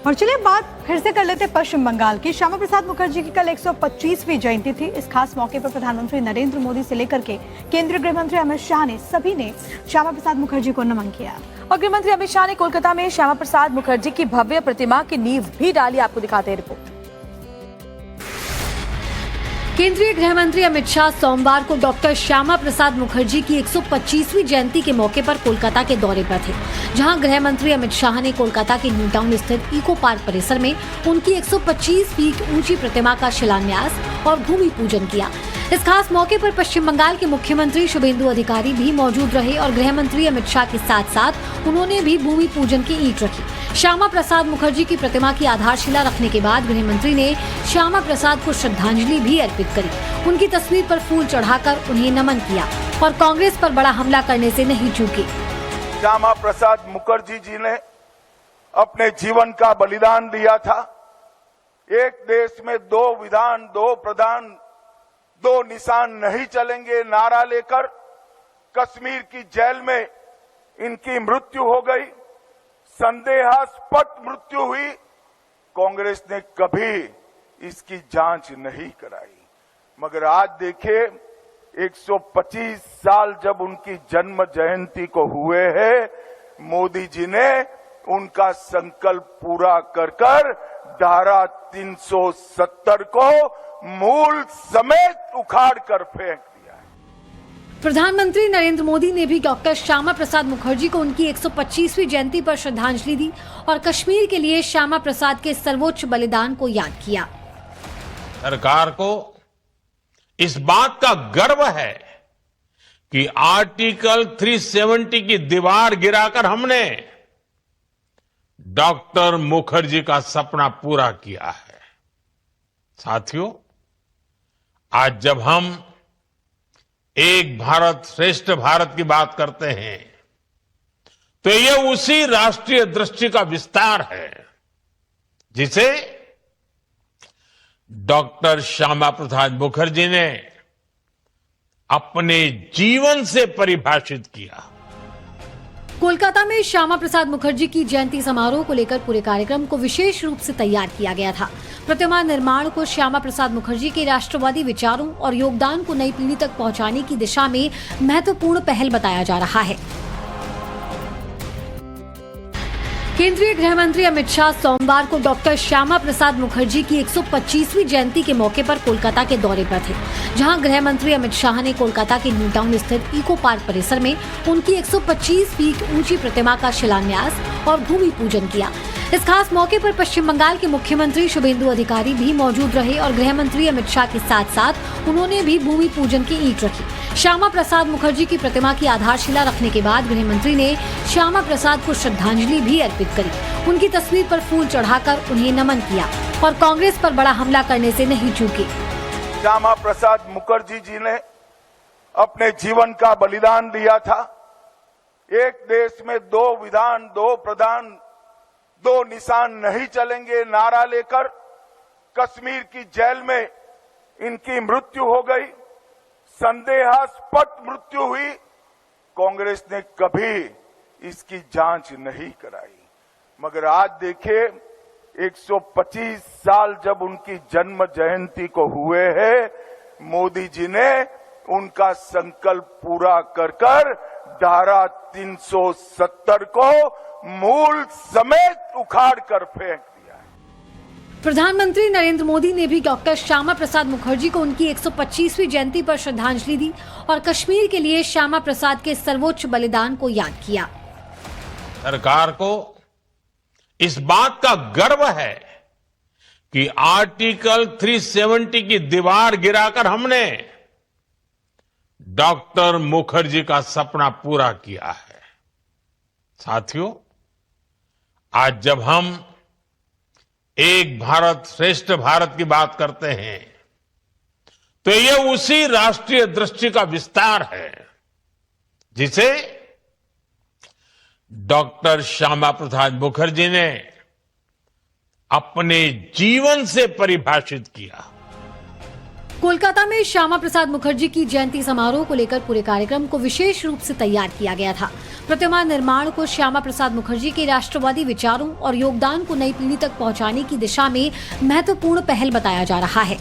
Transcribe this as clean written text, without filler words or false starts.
और चलिए बात फिर से कर लेते पश्चिम बंगाल की। श्यामा प्रसाद मुखर्जी की कल 125वीं जयंती थी। इस खास मौके पर प्रधानमंत्री नरेंद्र मोदी से लेकर के केंद्रीय गृह मंत्री अमित शाह ने सभी ने श्यामा प्रसाद मुखर्जी को नमन किया। और गृह मंत्री अमित शाह ने कोलकाता में श्यामा प्रसाद मुखर्जी की भव्य प्रतिमा की नींव भी डाली। आपको दिखाते हैं रिपोर्ट। केंद्रीय गृह मंत्री अमित शाह सोमवार को डॉक्टर श्यामा प्रसाद मुखर्जी की 125वीं जयंती के मौके पर कोलकाता के दौरे पर थे, जहां गृह मंत्री अमित शाह ने कोलकाता के न्यू टाउन स्थित इको पार्क परिसर में उनकी 125 फीट ऊंची प्रतिमा का शिलान्यास और भूमि पूजन किया। इस खास मौके पर पश्चिम बंगाल के मुख्यमंत्री शुभेंदु अधिकारी भी मौजूद रहे और गृह मंत्री अमित शाह के साथ साथ उन्होंने भी भूमि पूजन की ईंट रखी। श्यामा प्रसाद मुखर्जी की प्रतिमा की आधारशिला रखने के बाद गृह मंत्री ने श्यामा प्रसाद को श्रद्धांजलि भी अर्पित करी। उनकी तस्वीर पर फूल चढ़ाकर उन्हें नमन किया और कांग्रेस पर बड़ा हमला करने से नहीं चूके। श्यामा प्रसाद मुखर्जी जी ने अपने जीवन का बलिदान दिया था। एक देश में दो विधान, दो प्रधान, दो निशान नहीं चलेंगे नारा लेकर कश्मीर की जेल में इनकी मृत्यु हो गई। संदेहास्पद मृत्यु हुई। कांग्रेस ने कभी इसकी जांच नहीं कराई, मगर आज देखिए 125 साल जब उनकी जन्म जयंती को हुए हैं, मोदी जी ने उनका संकल्प पूरा कर धारा 370 को मूल समेत उखाड़ कर फेंक दिया है। प्रधानमंत्री नरेंद्र मोदी ने भी डॉक्टर श्यामा प्रसाद मुखर्जी को उनकी 125वीं जयंती पर श्रद्धांजलि दी और कश्मीर के लिए श्यामा प्रसाद के सर्वोच्च बलिदान को याद किया। सरकार को इस बात का गर्व है कि आर्टिकल 370 की दीवार गिराकर हमने डॉक्टर मुखर्जी का सपना पूरा किया है। साथियों, आज जब हम एक भारत श्रेष्ठ भारत की बात करते हैं तो ये उसी राष्ट्रीय दृष्टि का विस्तार है जिसे डॉक्टर श्यामा प्रसाद मुखर्जी ने अपने जीवन से परिभाषित किया। कोलकाता में श्यामा प्रसाद मुखर्जी की जयंती समारोह को लेकर पूरे कार्यक्रम को विशेष रूप से तैयार किया गया था। प्रतिमा निर्माण को श्यामा प्रसाद मुखर्जी के राष्ट्रवादी विचारों और योगदान को नई पीढ़ी तक पहुंचाने की दिशा में महत्वपूर्ण पहल बताया जा रहा है। केंद्रीय गृह मंत्री अमित शाह सोमवार को डॉक्टर श्यामा प्रसाद मुखर्जी की 125वीं जयंती के मौके पर कोलकाता के दौरे पर थे, जहां गृह मंत्री अमित शाह ने कोलकाता के न्यू टाउन स्थित इको पार्क परिसर में उनकी 125 फीट ऊंची प्रतिमा का शिलान्यास और भूमि पूजन किया। इस खास मौके पर पश्चिम बंगाल के मुख्यमंत्री शुभेंदु अधिकारी भी मौजूद रहे और गृह मंत्री अमित शाह के साथ साथ उन्होंने भी भूमि पूजन की ईंट रखी। श्यामा प्रसाद मुखर्जी की प्रतिमा की आधारशिला रखने के बाद गृह मंत्री ने श्यामा प्रसाद को श्रद्धांजलि भी अर्पित करी। उनकी तस्वीर पर फूल चढ़ाकर उन्हें नमन किया और कांग्रेस पर बड़ा हमला करने से नहीं चूके। श्यामा प्रसाद मुखर्जी जी ने अपने जीवन का बलिदान दिया था। एक देश में दो विधान, दो प्रधान, दो निशान नहीं चलेंगे नारा लेकर कश्मीर की जेल में इनकी मृत्यु हो गई। संदेहास्पद मृत्यु हुई। कांग्रेस ने कभी इसकी जांच नहीं कराई, मगर आज देखिए 125 साल जब उनकी जन्म जयंती को हुए हैं, मोदी जी ने उनका संकल्प पूरा कर धारा 370 को मूल समेत उखाड़ कर फेंक दिया है। प्रधानमंत्री नरेंद्र मोदी ने भी डॉक्टर श्यामा प्रसाद मुखर्जी को उनकी 125वीं जयंती पर श्रद्धांजलि दी और कश्मीर के लिए श्यामा प्रसाद के सर्वोच्च बलिदान को याद किया। सरकार को इस बात का गर्व है कि आर्टिकल 370 की दीवार गिराकर हमने डॉक्टर मुखर्जी का सपना पूरा किया है। साथियों, आज जब हम एक भारत श्रेष्ठ भारत की बात करते हैं तो ये उसी राष्ट्रीय दृष्टि का विस्तार है जिसे डॉक्टर श्यामा प्रसाद मुखर्जी ने अपने जीवन से परिभाषित किया। कोलकाता में श्यामा प्रसाद मुखर्जी की जयंती समारोह को लेकर पूरे कार्यक्रम को विशेष रूप से तैयार किया गया था। प्रतिमा निर्माण को श्यामा प्रसाद मुखर्जी के राष्ट्रवादी विचारों और योगदान को नई पीढ़ी तक पहुंचाने की दिशा में महत्वपूर्ण पहल बताया जा रहा है।